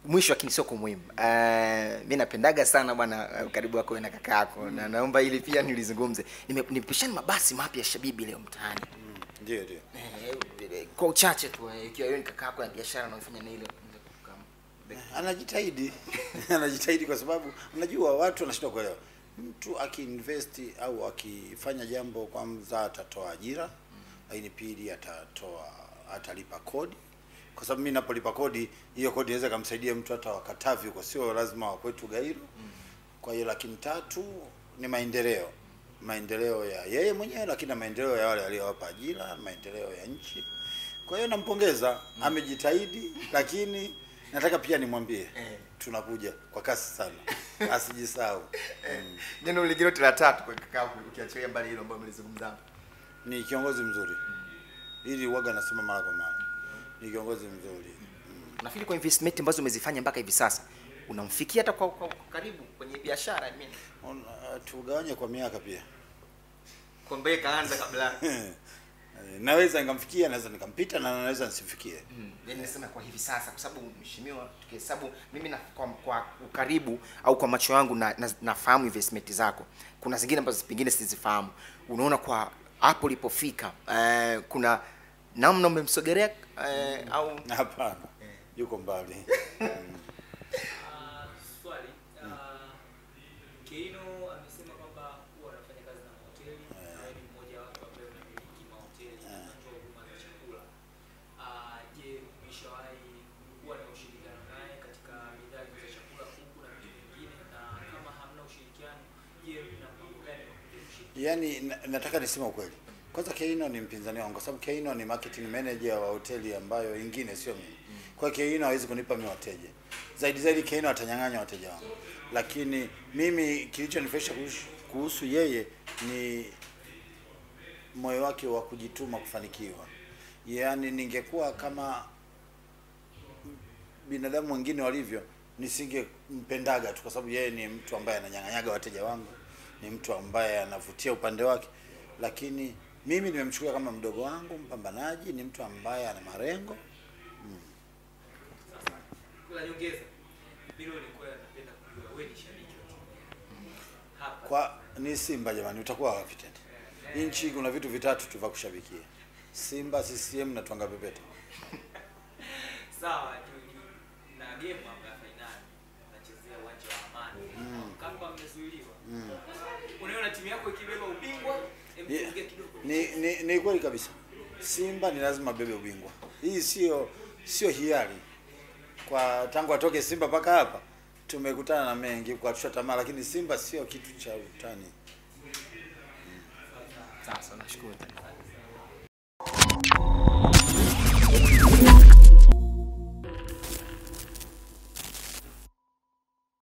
Mwisho lakini sio kwa muhimu. Mimi napendaga sana bwana karibu wako na kaka yako na naomba ili pia nilizungumze. Nimepishana mabasi mapya Shabibi leo mtaani. Ndio ndio. Kwa uchache tu ikiwa yeye ni kaka yako ya biashara anafanya na ile anajitahidi. Anajitahidi kwa sababu unajua watu wanashindwa kuelewa. Mtu akiinvest au akifanya jambo kwanza atatoa ajira, lakini pili atalipa kodi. Kwa sababu mimi napolipa kodi, hiyo kodi inaweza kumsaidia mtu hata wakatavi huko, sio lazima wa kwetu Gairo. Kwa hiyo 300,000 ni maendeleo. Maendeleo ya yeye mwenyewe, lakini maendeleo ya wale aliowapa ajira, maendeleo ya nchi. Kwa hiyo nampongeza, amejitahidi, lakini nataka pia nimwambie tunakuja kwa kasi sana. Asijisahau. Neno lingine la tatu kwa kaka ukiachilia mbali hilo ambalo mlizungumza. Ni kiongozi mzuri. Ili uaga nasema mara kwa mara. Ni kiongozi mzuri. Nafikiri kwa investment ambazo umezifanya mpaka hivi sasa unamfikia hata kwa karibu kwenye biashara mimi. Tugawanye kwa miaka pia. Kombe kaanza kabla. Naweza nikamfikia, naweza nikampita na naweza nisifikie. Yaani nasema kwa hivi sasa kwa sababu mheshimiwa tukihesabu mimi na kwa ukaribu au kwa macho yangu nafahamu investment zako. Kuna zingine ambazo pengine sizifahamu. Unaona kwa hapo ulipofika kuna namna umemsogelea au hapana yuko mbali. Swali Keino amesema kwamba huwa anafanya kazi na mahoteli na ni mmoja wa watu ambao wanamiliki mahoteli na kutoa huduma za chakula. Je, umeshawahi kuwa na ushirikiano naye katika bidhaa za chakula huku na vitu vingine, na kama hamna ushirikiano, je, mna mpango gani wa kushirikiana? Yaani nataka niseme ukweli. Kwanza Keino ni mpinzani wangu kwa sababu Keino ni marketing manager wa hoteli ambayo ingine sio mimi. Kwa Keino hawezi kunipa mimi wateja. Zaidi Keino atanyang'anya wateja wangu. Lakini mimi kilichonifurahisha kuhusu yeye ni moyo wake wa kujituma kufanikiwa. Yaani ningekuwa kama binadamu wengine walivyo nisingempendaga tu kwa sababu yeye ni mtu ambaye ananyang'anyaga wateja wangu. Ni mtu ambaye anavutia upande wake. Lakini mimi nimemchukua kama mdogo wangu, mpambanaji, ni mtu ambaye ana malengo. La nyongeza. Bila nilikuwa napenda kujua wewe ni shabiki wa timu hapa. Kwa ni Simba jamani, utakuwa wapi tena? Nchi kuna vitu vitatu tu vya kushabikia. Simba, CCM na Twanga Pepeta. Sawa, na game hapa ya finali nachezea uwanja wa Amani. Kama mmezuiliwa. Unaona timu yako ikibeba ubingwa, ni kweli kabisa. Simba ni lazima bebe ubingwa. Hii sio hiari. Kwa tangu atoke Simba paka hapa tumekutana na mengi kwa tusha tamaa, lakini Simba sio kitu cha utani. Sasa nashukuru.